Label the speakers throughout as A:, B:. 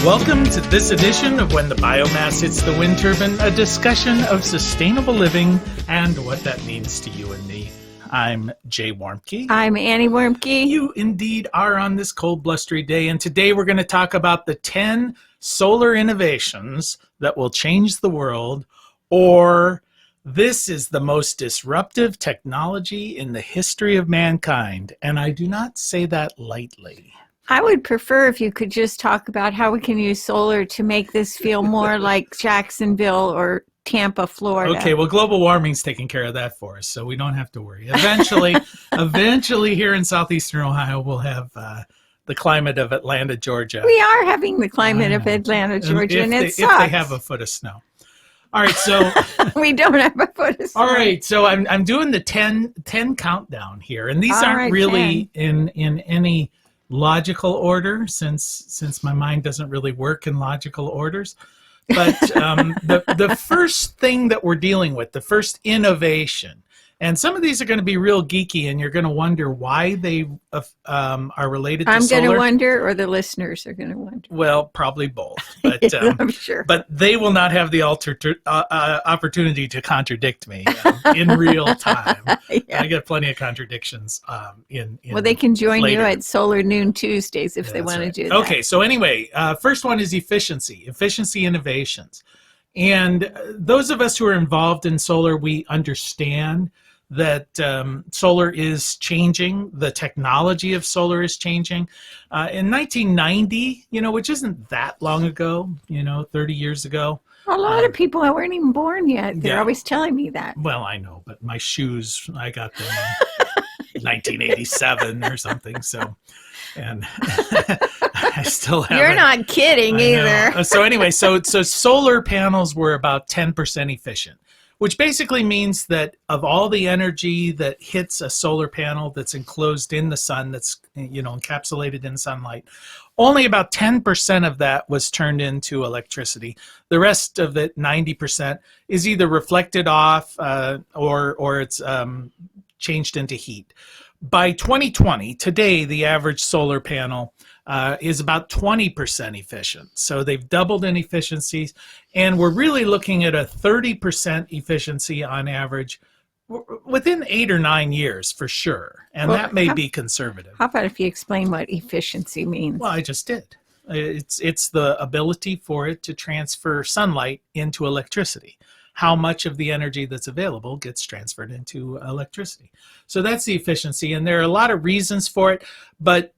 A: Welcome to this edition of When the Biomass Hits the Wind Turbine, a discussion of sustainable living and what that means to you and me. I'm Jay Warmke.
B: I'm Annie Warmke.
A: You indeed are on this cold, blustery day, and today we're going to talk about the 10 solar innovations that will change the world, or this is the most disruptive technology in the history of mankind, and I do not say that lightly.
B: I would prefer if you could just talk about how we can use solar to make this feel more like Jacksonville or Tampa, Florida.
A: Okay, well, global warming's taking care of that for us, so we don't have to worry. Eventually here in southeastern Ohio, we'll have the climate of Atlanta, Georgia.
B: We are having the climate of Atlanta, Georgia, and it sucks.
A: If they have a foot of snow. All right, so
B: we don't have a foot of snow.
A: All right, so I'm doing the 10 countdown here, and these aren't really 10. in any logical order, since my mind doesn't really work in logical orders. But the first thing that we're dealing with, the first innovation, and some of these are going to be real geeky, and you're going to wonder why they are related to solar.
B: I'm going to wonder, or the listeners are going to wonder.
A: Well, probably both. But
B: I'm sure.
A: But they will not have the opportunity to contradict me in real time.
B: Yeah.
A: I get plenty of contradictions in
B: well, they can join
A: later.
B: you at Solar Noon Tuesdays if they want to do that.
A: Okay, so anyway, first one is efficiency innovations. And those of us who are involved in solar, we understand that solar is changing. The technology of solar is changing. In 1990, which isn't that long ago, 30 years ago.
B: A lot of people weren't even born yet. They're always telling me that.
A: Well, I know, but my shoes, I got them in 1987 or something. So, and I still have.
B: You're not kidding either.
A: So anyway, so solar panels were about 10% efficient, which basically means that of all the energy that hits a solar panel that's enclosed in the sun, that's encapsulated in sunlight, only about 10% of that was turned into electricity. The rest of it, 90%, is either reflected off or it's changed into heat. By 2020, today, the average solar panel is about 20% efficient. So they've doubled in efficiencies, and we're really looking at a 30% efficiency on average within 8 or 9 years for sure. And that may be conservative.
B: How about if you explain what efficiency means?
A: Well, I just did. It's the ability for it to transfer sunlight into electricity. How much of the energy that's available gets transferred into electricity. So that's the efficiency, and there are a lot of reasons for it, but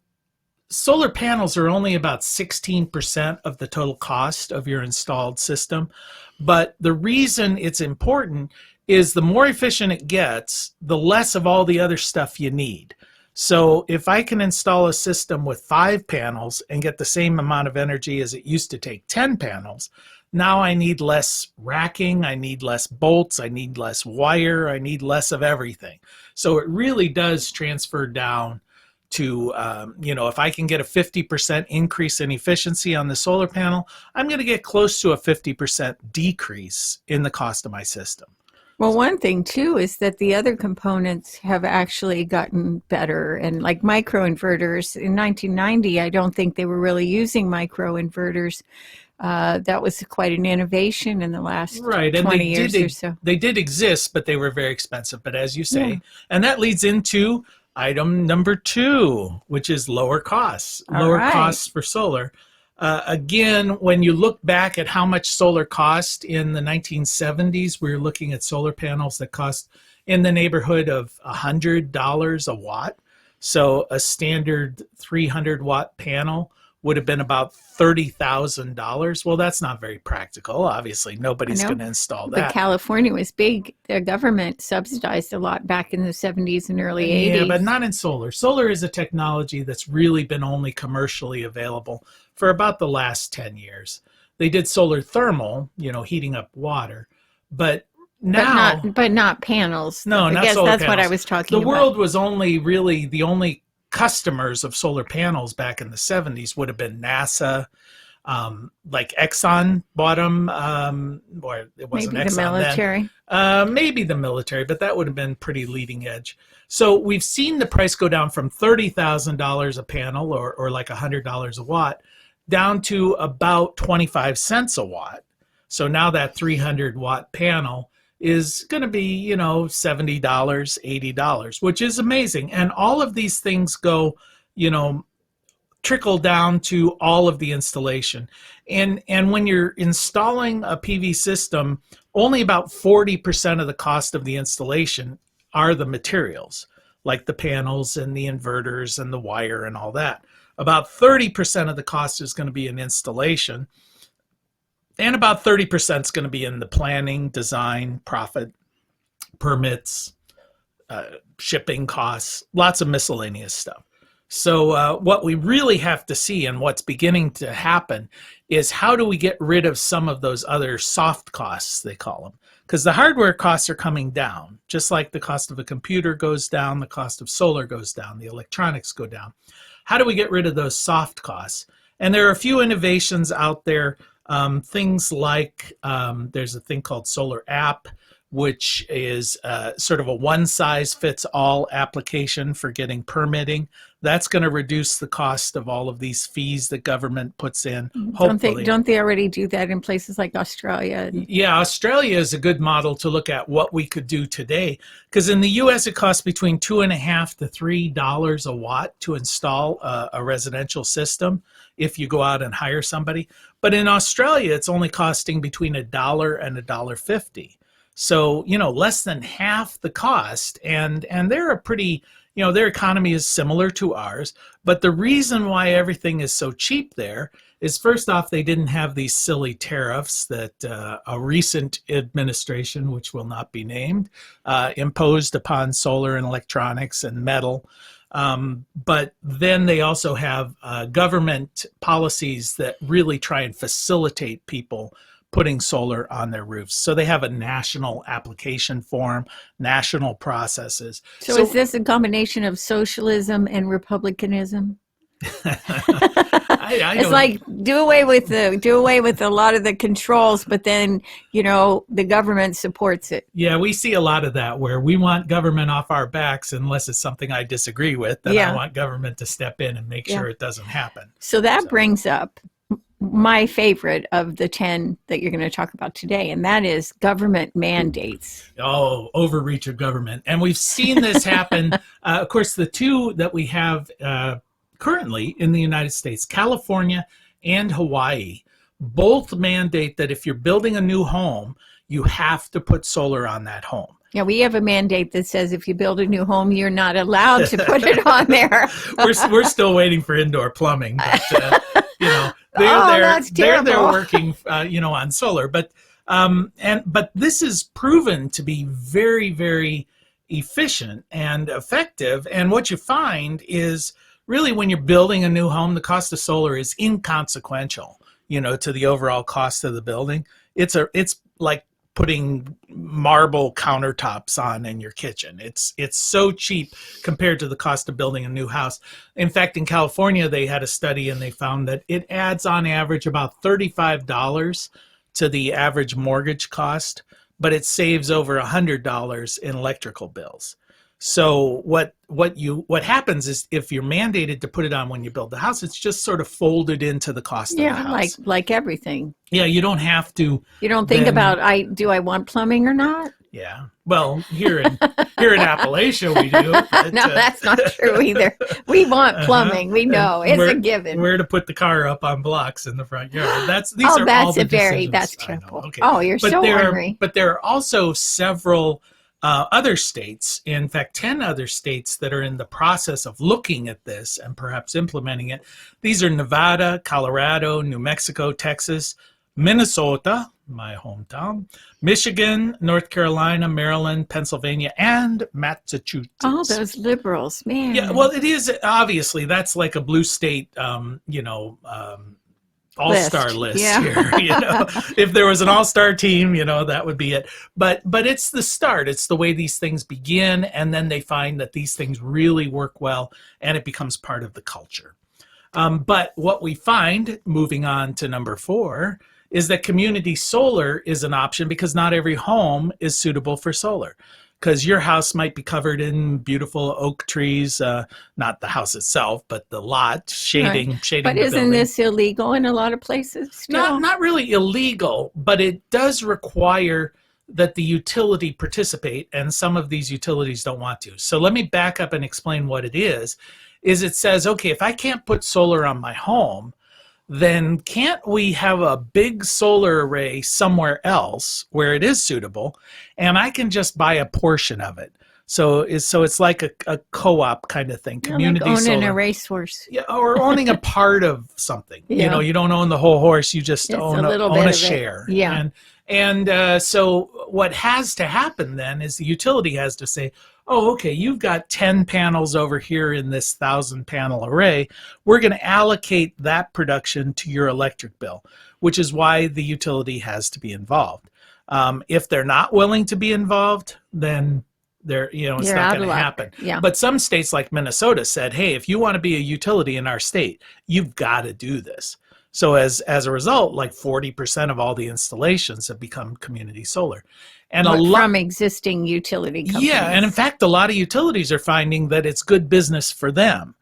A: solar panels are only about 16% of the total cost of your installed system. But the reason it's important is the more efficient it gets, the less of all the other stuff you need. So if I can install a system with 5 panels and get the same amount of energy as it used to take 10 panels, now I need less racking, I need less bolts, I need less wire, I need less of everything. So it really does transfer down to, if I can get a 50% increase in efficiency on the solar panel, I'm going to get close to a 50% decrease in the cost of my system.
B: Well, one thing, too, is that the other components have actually gotten better. And like microinverters, in 1990, I don't think they were really using microinverters. That was quite an innovation in the last 20 years or so.
A: They did exist, but they were very expensive. But as you say, and that leads into item number 2, which is lower costs. Lower costs for solar. Again, when you look back at how much solar cost in the 1970s, we were looking at solar panels that cost in the neighborhood of $100 a watt. So a standard 300-watt panel would have been about $30,000. Well, that's not very practical. Obviously, nobody's going to install that.
B: But California was big. The government subsidized a lot back in the 70s and early 80s.
A: Yeah, but not in solar. Solar is a technology that's really been only commercially available for about the last 10 years. They did solar thermal, heating up water, but now...
B: But not panels.
A: No, not solar panels.
B: I guess that's what I was talking about.
A: The world was only really the only customers of solar panels back in the 70s would have been NASA, like Exxon bought them, or it wasn't
B: maybe
A: Exxon
B: the military.
A: then. Maybe the military, but that would have been pretty leading edge. So we've seen the price go down from $30,000 a panel or like $100 a watt down to about 25 cents a watt. So now that 300 watt panel is going to be, you know, $70, $80, which is amazing. And all of these things go, you know, trickle down to all of the installation. And when you're installing a PV system, only about 40% of the cost of the installation are the materials, like the panels and the inverters and the wire and all that. About 30% of the cost is going to be in installation, and about 30% is going to be in the planning, design, profit, permits, shipping costs, lots of miscellaneous stuff. So what we really have to see, and what's beginning to happen, is how do we get rid of some of those other soft costs, they call them. Because the hardware costs are coming down. Just like the cost of a computer goes down, the cost of solar goes down, the electronics go down. How do we get rid of those soft costs? And there are a few innovations out there. Things like there's a thing called Solar App, which is sort of a one-size-fits-all application for getting permitting. That's going to reduce the cost of all of these fees that government puts in. Hopefully.
B: Don't they already do that in places like Australia?
A: Yeah, Australia is a good model to look at what we could do today. Because in the U.S., it costs between $2.50 to $3 a watt to install a residential system if you go out and hire somebody. But in Australia, it's only costing between $1 and $1.50. So, you know, less than half the cost. And they're a pretty, you know, their economy is similar to ours. But the reason why everything is so cheap there is, first off, they didn't have these silly tariffs that a recent administration, which will not be named, imposed upon solar and electronics and metal. But then they also have government policies that really try and facilitate people putting solar on their roofs. So they have a national application form, national processes.
B: So is this a combination of socialism and republicanism? It's like do away with a lot of the controls, but then, you know, the government supports it.
A: Yeah, we see a lot of that where we want government off our backs unless it's something I disagree with. Then I want government to step in and make sure it doesn't happen.
B: So that brings up my favorite of the 10 that you're going to talk about today, and that is government mandates.
A: Oh, overreach of government. And we've seen this happen. Of course, the two that we have currently in the United States, California and Hawaii, both mandate that if you're building a new home, you have to put solar on that home.
B: Yeah, we have a mandate that says if you build a new home, you're not allowed to put it on there.
A: We're still waiting for indoor plumbing, but you know, they're working, you know, on solar. But but this is proven to be very, very efficient and effective. And what you find is really when you're building a new home, the cost of solar is inconsequential, you know, to the overall cost of the building. It's like putting marble countertops on in your kitchen. It's so cheap compared to the cost of building a new house. In fact, in California, they had a study and they found that it adds on average about $35 to the average mortgage cost, but it saves over $100 in electrical bills. So what happens is if you're mandated to put it on when you build the house, it's just sort of folded into the cost of the house.
B: Yeah, like everything.
A: Yeah, you don't have to.
B: You don't think about do I want plumbing or not?
A: Yeah. Well, here in Appalachia we do. But,
B: no, that's not true either. We want plumbing. We know it's a given.
A: Where to put the car up on blocks in the front yard. That's
B: terrible. Okay. Oh, you're so ornery.
A: But there are also several other states, in fact, 10 other states that are in the process of looking at this and perhaps implementing it. These are Nevada, Colorado, New Mexico, Texas, Minnesota, my hometown, Michigan, North Carolina, Maryland, Pennsylvania, and Massachusetts.
B: Oh, those liberals, man.
A: Yeah, well, it is, obviously, that's like a blue state, all-star list here. You know, if there was an all-star team, you know, that would be it. But it's the start. It's the way these things begin, and then they find that these things really work well, and it becomes part of the culture. But what we find, moving on to number 4, is that community solar is an option because not every home is suitable for solar. because your house might be covered in beautiful oak trees, not the house itself, but the lot shading
B: But
A: the
B: isn't
A: building.
B: this illegal in a lot of places still?
A: Not really illegal, but it does require that the utility participate, and some of these utilities don't want to. So let me back up and explain what it is. It says, okay, if I can't put solar on my home, then can't we have a big solar array somewhere else where it is suitable, and I can just buy a portion of it? So it's like a co-op kind of thing, community
B: like owning
A: solar.
B: a racehorse.
A: Yeah, or owning a part of something.
B: Yeah.
A: You know, you don't own the whole horse; you just
B: It's
A: own
B: a little
A: own
B: bit
A: a
B: of it.
A: share.
B: Yeah.
A: And so what has to happen then is the utility has to say, oh, okay, you've got 10 panels over here in this 1,000-panel array. We're going to allocate that production to your electric bill, which is why the utility has to be involved. If they're not willing to be involved, then it's
B: You're
A: not
B: out
A: going
B: of
A: to
B: luck.
A: happen.
B: Yeah.
A: But some states like Minnesota said, hey, if you want to be a utility in our state, you've got to do this. So as a result, like 40% of all the installations have become community solar. And
B: From existing utility companies.
A: Yeah, and in fact, a lot of utilities are finding that it's good business for them,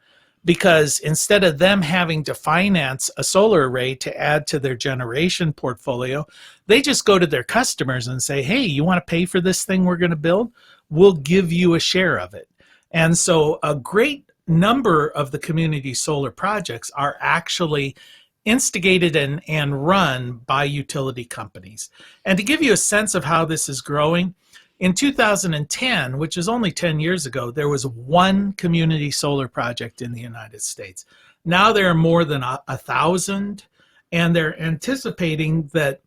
A: because instead of them having to finance a solar array to add to their generation portfolio, they just go to their customers and say, hey, you want to pay for this thing we're going to build? We'll give you a share of it. And so a great number of the community solar projects are actually instigated and run by utility companies. And to give you a sense of how this is growing, in 2010, which is only 10 years ago, there was one community solar project in the United States. Now there are more than 1,000, and they're anticipating that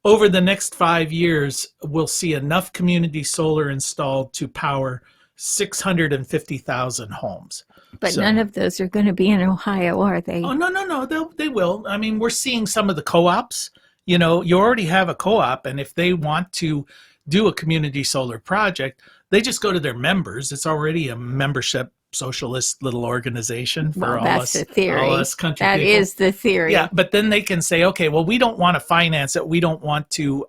A: over the next 5 years, we'll see enough community solar installed to power 650,000 homes.
B: But none of those are going to be in Ohio, are they?
A: Oh, no. They will. I mean, we're seeing some of the co-ops. You know, you already have a co-op, and if they want to do a community solar project, they just go to their members. It's already a membership socialist little organization for
B: that's the theory.
A: all us country
B: That
A: people.
B: is the theory.
A: Yeah, but then they can say, okay, well, we don't want to finance it. We don't want to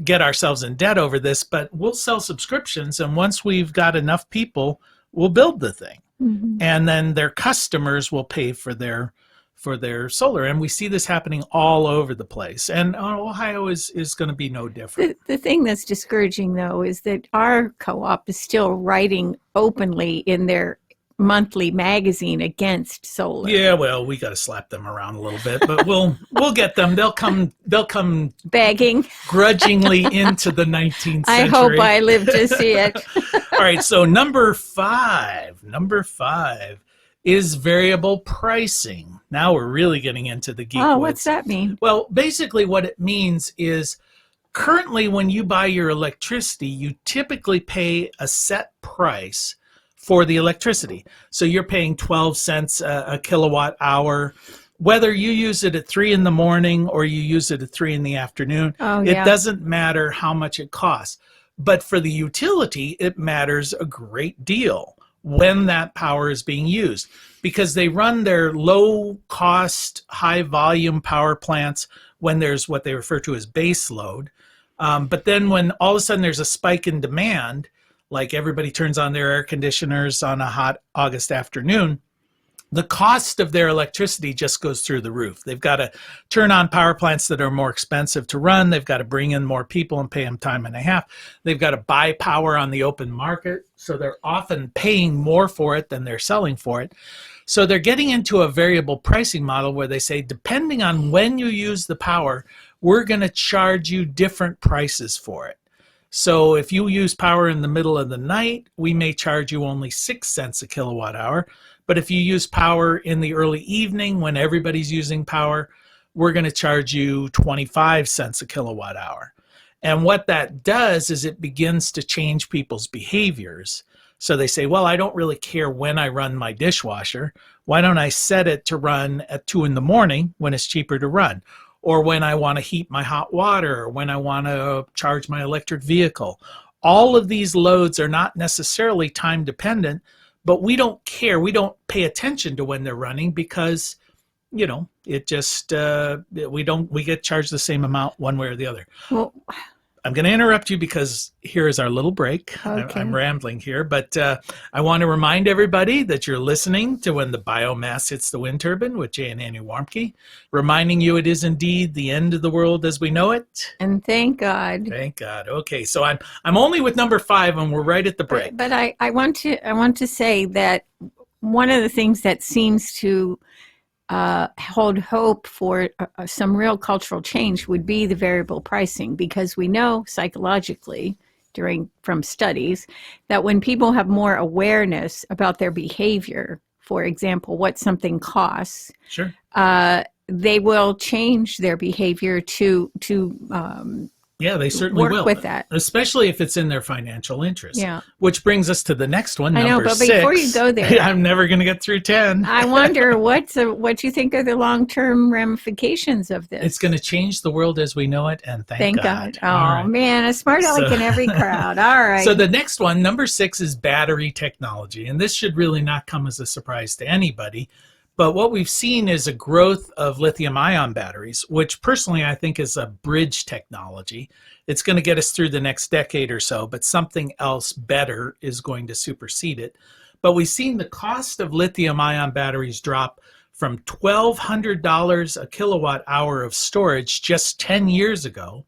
A: get ourselves in debt over this, but we'll sell subscriptions, and once we've got enough people, we'll build the thing.
B: Mm-hmm.
A: And then their customers will pay for their solar. And we see this happening all over the place. And Ohio is going to be no different.
B: The thing that's discouraging, though, is that our co-op is still writing openly in their monthly magazine against solar.
A: Yeah, well, we got to slap them around a little bit, but we'll get them. They'll come
B: begging
A: grudgingly into the 19th century.
B: I hope I live to see it.
A: All right, so number five is variable pricing. Now we're really getting into the geek.
B: Oh, what's that mean?
A: Well, basically what it means is currently when you buy your electricity, you typically pay a set price for the electricity. So you're paying 12 cents a kilowatt hour, whether you use it at 3 in the morning or you use it at 3 in the afternoon. It doesn't matter how much it costs. But for the utility, it matters a great deal when that power is being used, because they run their low cost, high volume power plants when there's what they refer to as base load. But then when all of a sudden there's a spike in demand, like everybody turns on their air conditioners on a hot August afternoon, the cost of their electricity just goes through the roof. They've got to turn on power plants that are more expensive to run. They've got to bring in more people and pay them time and a half. They've got to buy power on the open market. So they're often paying more for it than they're selling for it. So they're getting into a variable pricing model where they say, depending on when you use the power, we're going to charge you different prices for it. So if you use power in the middle of the night, we may charge you only 6 cents a kilowatt hour. But if you use power in the early evening when everybody's using power, we're going to charge you 25 cents a kilowatt hour. And what that does is it begins to change people's behaviors. So they say, well, I don't really care when I run my dishwasher. Why don't I set it to run at 2 in the morning when it's cheaper to run? Or when I want to heat my hot water, or when I want to charge my electric vehicle. All of these loads are not necessarily time dependent, but we don't care. We don't pay attention to when they're running because, it just, we get charged the same amount one way or the other.
B: Well,
A: I'm going to interrupt you because here is our little break.
B: Okay.
A: I'm rambling here, but I want to remind everybody that you're listening to When the Biomass Hits the Wind Turbine with Jay and Annie Warmke, reminding you it is indeed the end of the world as we know it.
B: And thank God.
A: Thank God. Okay, so I'm only with number 5, and we're right at the break.
B: But I want to say that one of the things that seems to hold hope for some real cultural change would be the variable pricing, because we know psychologically from studies that when people have more awareness about their behavior, for example, what something costs,
A: Sure.
B: They will change their behavior to
A: Yeah, they certainly
B: work
A: will.
B: with that.
A: Especially if it's in their financial interest.
B: Yeah.
A: Which brings us to the next one,
B: I know,
A: number
B: but
A: 6.
B: before you go there,
A: I'm never going to get through 10.
B: I wonder what you think are the long-term ramifications of this.
A: It's going to change the world as we know it, and thank God.
B: Oh,
A: All right.
B: man, a smart aleck in every crowd. All right.
A: So the next one, number 6, is battery technology. And this should really not come as a surprise to anybody. But what we've seen is a growth of lithium-ion batteries, which personally I think is a bridge technology. It's going to get us through the next decade or so, but something else better is going to supersede it. But we've seen the cost of lithium-ion batteries drop from $1,200 a kilowatt hour of storage just 10 years ago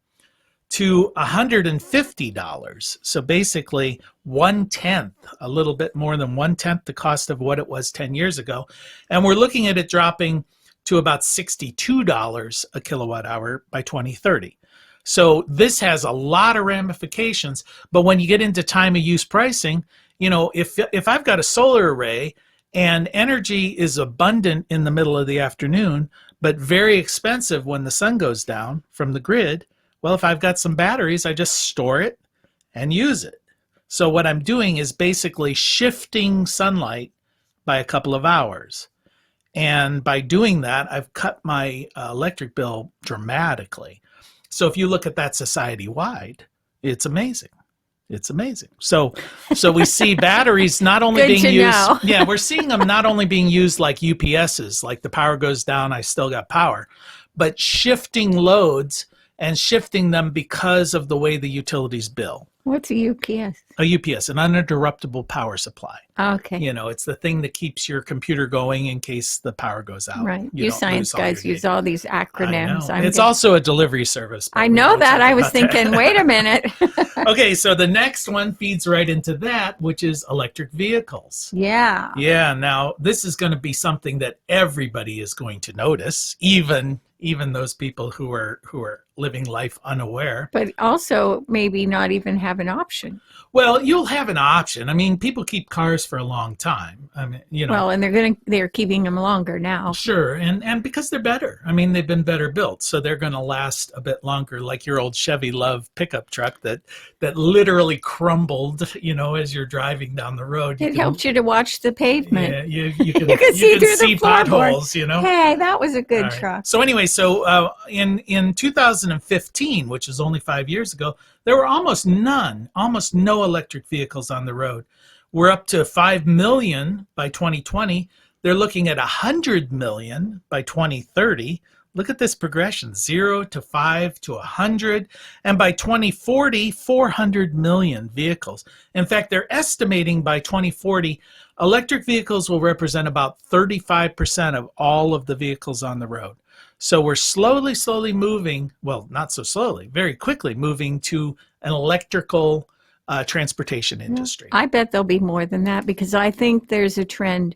A: to $150. So basically 1/10, a little bit more than 1/10 the cost of what it was 10 years ago. And we're looking at it dropping to about $62 a kilowatt hour by 2030. So this has a lot of ramifications, but when you get into time of use pricing, if I've got a solar array and energy is abundant in the middle of the afternoon, but very expensive when the sun goes down from the grid, well, if I've got some batteries, I just store it and use it. So what I'm doing is basically shifting sunlight by a couple of hours. And by doing that, I've cut my electric bill dramatically. So if you look at that society-wide, it's amazing. It's amazing. So we see batteries not only being used. Yeah, we're seeing them not only being used like UPSs, like the power goes down, I still got power, but shifting loads and shifting them because of the way the utilities bill.
B: What's a UPS?
A: A UPS, an uninterruptible power supply.
B: Okay.
A: It's the thing that keeps your computer going in case the power goes out.
B: Right. You science guys use all these acronyms.
A: It's also a delivery service.
B: I know that. I was thinking, wait a minute.
A: Okay, so the next one feeds right into that, which is electric vehicles.
B: Yeah.
A: Yeah. Now, this is going to be something that everybody is going to notice, even those people who are living life unaware.
B: But also maybe not even have an option.
A: Well, you'll have an option. I mean, people keep cars for a long time. I mean,
B: Well, and they're keeping them longer now.
A: Sure, and because they're better. I mean, they've been better built, so they're going to last a bit longer. Like your old Chevy Love pickup truck that literally crumbled, as you're driving down the road.
B: It helped you to watch the pavement.
A: Yeah, you can
B: see through the
A: potholes.
B: Hey, that was a good truck.
A: So anyway, in 2015, which is only 5 years ago, there were almost no electric vehicles on the road. We're up to 5 million by 2020. They're looking at 100 million by 2030. Look at this progression, 0 to 5 to 100. And by 2040, 400 million vehicles. In fact, they're estimating by 2040, electric vehicles will represent about 35% of all of the vehicles on the road. So we're slowly moving, well, not so slowly, very quickly moving to an electrical transportation industry.
B: I bet there'll be more than that, because I think there's a trend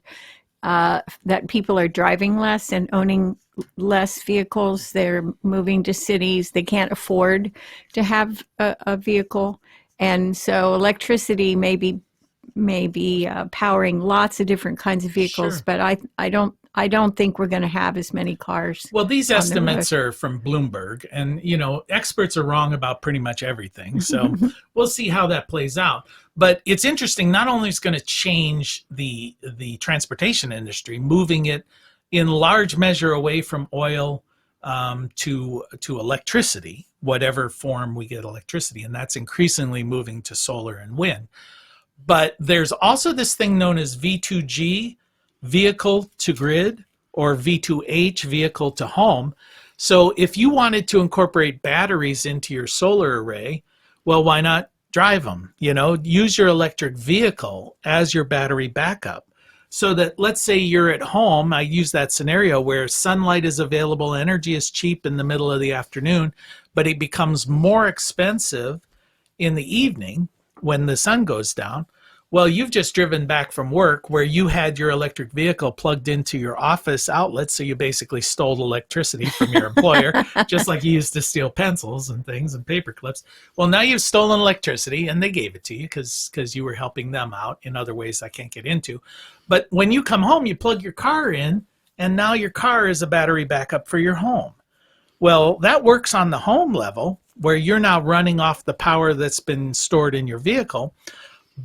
B: that people are driving less and owning less vehicles. They're moving to cities. They can't afford to have a vehicle. And so electricity may be powering lots of different kinds of vehicles,
A: Sure.
B: but I don't think we're going to have as many cars.
A: Well, these estimates are from Bloomberg, and experts are wrong about pretty much everything. So we'll see how that plays out. But it's interesting. Not only is it going to change the transportation industry, moving it in large measure away from oil to electricity, whatever form we get electricity, and that's increasingly moving to solar and wind. But there's also this thing known as V2G, vehicle to grid, or V2H, vehicle to home. So if you wanted to incorporate batteries into your solar array, Well, why not drive them? Use your electric vehicle as your battery backup. So that, let's say you're at home, I use that scenario where sunlight is available, energy is cheap in the middle of the afternoon, but it becomes more expensive in the evening when the sun goes down. Well, you've just driven back from work where you had your electric vehicle plugged into your office outlet. So you basically stole electricity from your employer, just like you used to steal pencils and things and paper clips. Well, now you've stolen electricity and they gave it to you because you were helping them out in other ways I can't get into. But when you come home, you plug your car in and now your car is a battery backup for your home. Well, that works on the home level where you're now running off the power that's been stored in your vehicle.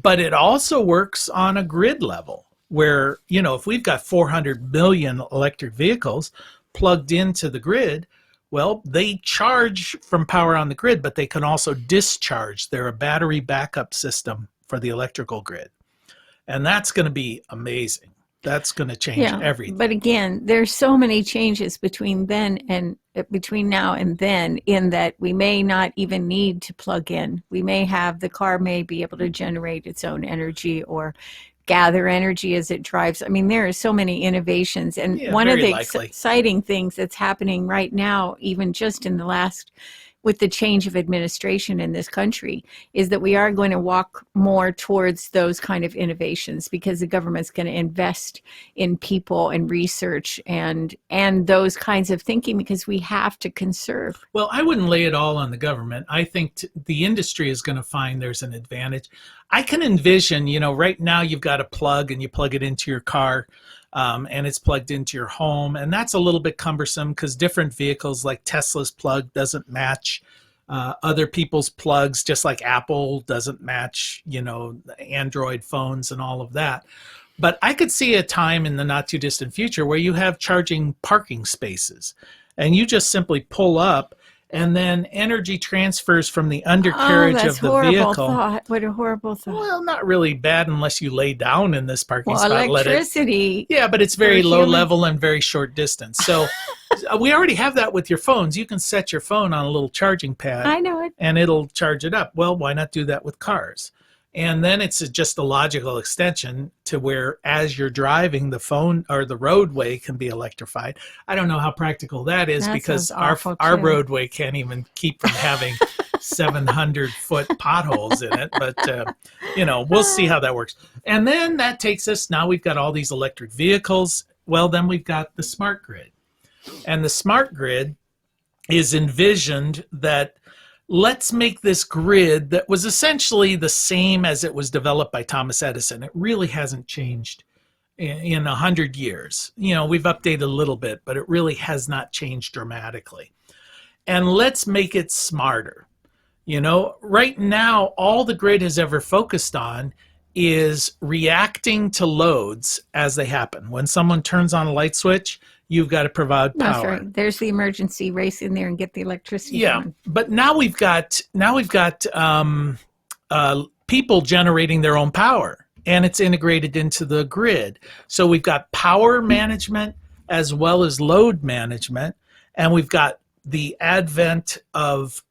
A: But it also works on a grid level where, if we've got 400 million electric vehicles plugged into the grid, well, they charge from power on the grid, but they can also discharge. They're a battery backup system for the electrical grid. And that's going to be amazing. That's going to change everything.
B: But again, there's so many changes between now and then, in that we may not even need to plug in. The car may be able to generate its own energy or gather energy as it drives. I mean, there are so many innovations. And one of the exciting things that's happening right now, even just in the last, with the change of administration in this country, is that we are going to walk more towards those kind of innovations because the government's going to invest in people and research and those kinds of thinking because we have to conserve.
A: Well, I wouldn't lay it all on the government. I think the industry is going to find there's an advantage. I can envision, right now you've got a plug and you plug it into your car. And it's plugged into your home. And that's a little bit cumbersome because different vehicles, like Tesla's plug doesn't match other people's plugs, just like Apple doesn't match, Android phones and all of that. But I could see a time in the not too distant future where you have charging parking spaces and you just simply pull up and then energy transfers from the undercarriage of the vehicle.
B: Thought. What a horrible thought.
A: Well, not really bad unless you lay down in this parking spot.
B: Electricity.
A: Yeah, but it's very low level and very short distance. So we already have that with your phones. You can set your phone on a little charging pad.
B: I know it.
A: And it'll charge it up. Well, why not do that with cars? And then it's just a logical extension to where as you're driving, the phone or the roadway can be electrified. I don't know how practical that is because our roadway can't even keep from having 700-foot potholes in it. But, we'll see how that works. And then that takes us, now we've got all these electric vehicles. Well, then we've got the smart grid. And the smart grid is envisioned that let's make this grid that was essentially the same as it was developed by Thomas Edison. It really hasn't changed in 100 years. We've updated a little bit, but it really has not changed dramatically. And let's make it smarter. Right now, all the grid has ever focused on is reacting to loads as they happen. When someone turns on a light switch, you've got to provide power.
B: That's right. There's the emergency, race in there and get the electricity on.
A: But now we've got people generating their own power, and it's integrated into the grid. So we've got power management as well as load management, and we've got the advent of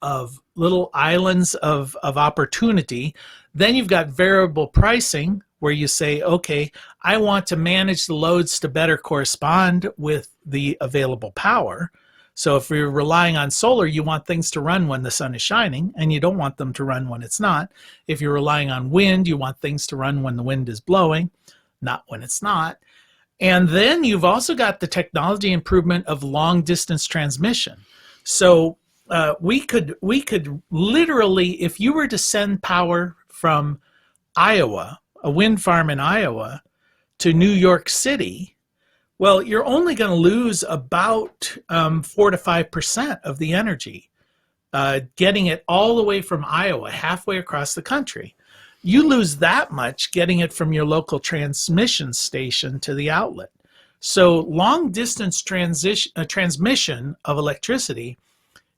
A: little islands of opportunity. Then you've got variable pricing, where you say, okay, I want to manage the loads to better correspond with the available power. So if you're relying on solar, you want things to run when the sun is shining, and you don't want them to run when it's not. If you're relying on wind, you want things to run when the wind is blowing, not when it's not. And then you've also got the technology improvement of long distance transmission. So we could literally, if you were to send power from Iowa, a wind farm in Iowa, to New York City, well, you're only going to lose about 4 to 5% of the energy, getting it all the way from Iowa, halfway across the country. You lose that much getting it from your local transmission station to the outlet. So long distance transmission of electricity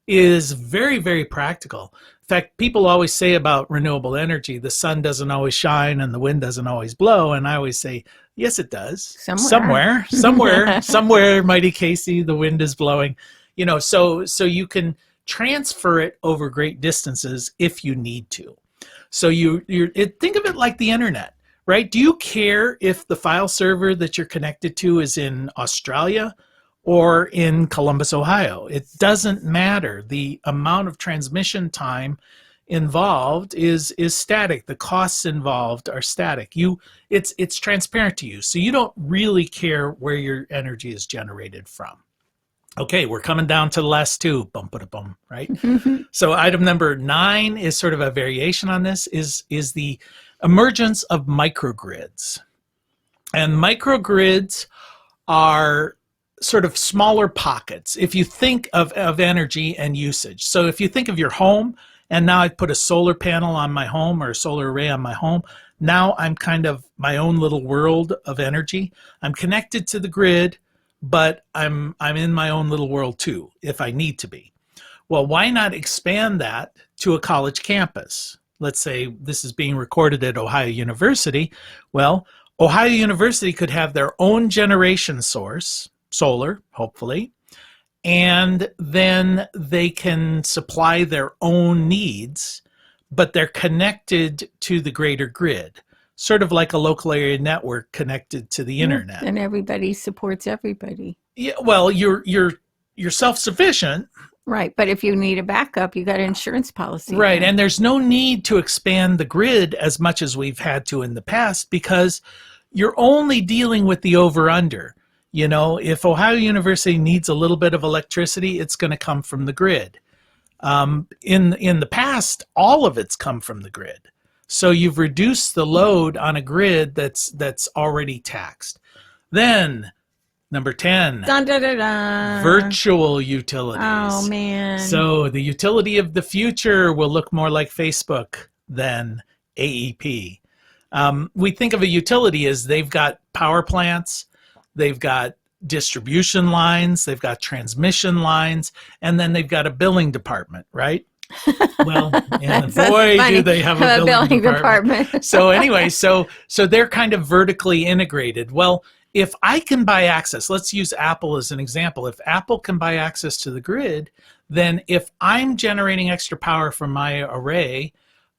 A: is very, very practical. In fact, people always say about renewable energy, the sun doesn't always shine and the wind doesn't always blow. And I always say, yes, it does. Somewhere, Mighty Casey, the wind is blowing. So you can transfer it over great distances if you need to. So think of it like the internet, right? Do you care if the file server that you're connected to is in Australia or in Columbus, Ohio? It doesn't matter. The amount of transmission time involved is static. The costs involved are static. It's transparent to you, so you don't really care where your energy is generated from. Okay, we're coming down to the last two. Bum, ba, da, bum, right? So item number 9 is sort of a variation on this, is the emergence of microgrids. And microgrids are sort of smaller pockets if you think of energy and usage. So if you think of your home, and now I put a solar panel on my home or a solar array on my home, now I'm kind of my own little world of energy. I'm connected to the grid, but I'm in my own little world too, if I need to be. Well, why not expand that to a college campus? Let's say this is being recorded at Ohio University. Well, Ohio University could have their own generation source, solar, hopefully, and then they can supply their own needs, but they're connected to the greater grid. Sort of like a local area network connected to the internet.
B: And everybody supports everybody.
A: Yeah, well, you're self-sufficient.
B: Right, but if you need a backup, you got an insurance policy.
A: Right, and there's no need to expand the grid as much as we've had to in the past because you're only dealing with the over-under. You know, if Ohio University needs a little bit of electricity, it's going to come from the grid. In the past, all of it's come from the grid. So you've reduced the load on a grid that's already taxed. Then, number 10,
B: dun, dun, dun, dun.
A: Virtual utilities.
B: Oh, man.
A: So the utility of the future will look more like Facebook than AEP. We think of a utility as they've got power plants, they've got distribution lines, they've got transmission lines, and then they've got a billing department, right? Well, and boy, do they have a billing department. So anyway, so they're kind of vertically integrated. Well, if I can buy access, let's use Apple as an example. If Apple can buy access to the grid, then if I'm generating extra power from my array,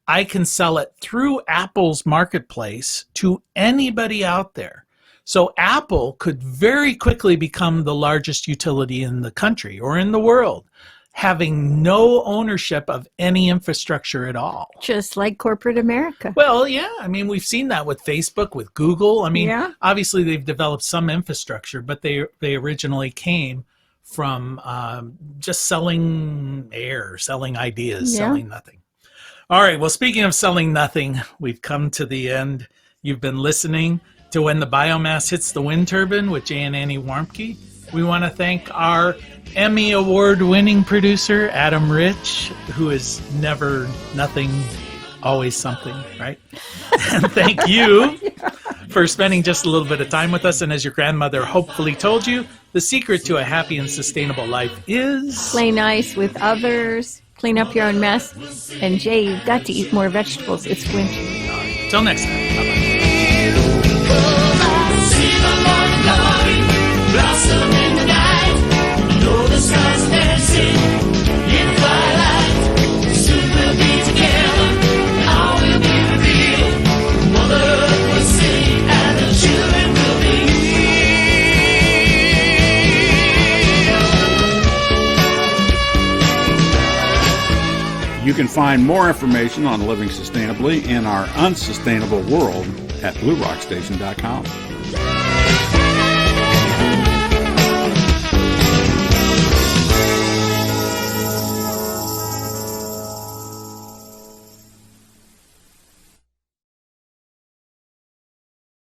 A: I can sell it through Apple's marketplace to anybody out there. So Apple could very quickly become the largest utility in the country or in the world, having no ownership of any infrastructure at all.
B: Just like corporate America.
A: Well, yeah. I mean, we've seen that with Facebook, with Google. I mean,
B: yeah.
A: Obviously they've developed some infrastructure, but they originally came from just selling air, selling ideas,
B: yeah.
A: selling nothing. All right. Well, speaking of selling nothing, we've come to the end. You've been listening to When the Biomass Hits the Wind Turbine with Jay and Annie Warmke. We want to thank our Emmy Award-winning producer, Adam Rich, who is never nothing, always something, right? And thank you for spending just a little bit of time with us. And as your grandmother hopefully told you, the secret to a happy and sustainable life is...
B: play nice with others, clean up your own mess, and Jay, you've got to eat more vegetables. It's winter.
A: Till next time. Bye-bye.
C: Blossom in the night, though the stars dancing in the twilight. Soon we'll be together, all will be revealed. Mother will sing and the children will be
D: healed. You can find more information on living sustainably in our unsustainable world at bluerockstation.com.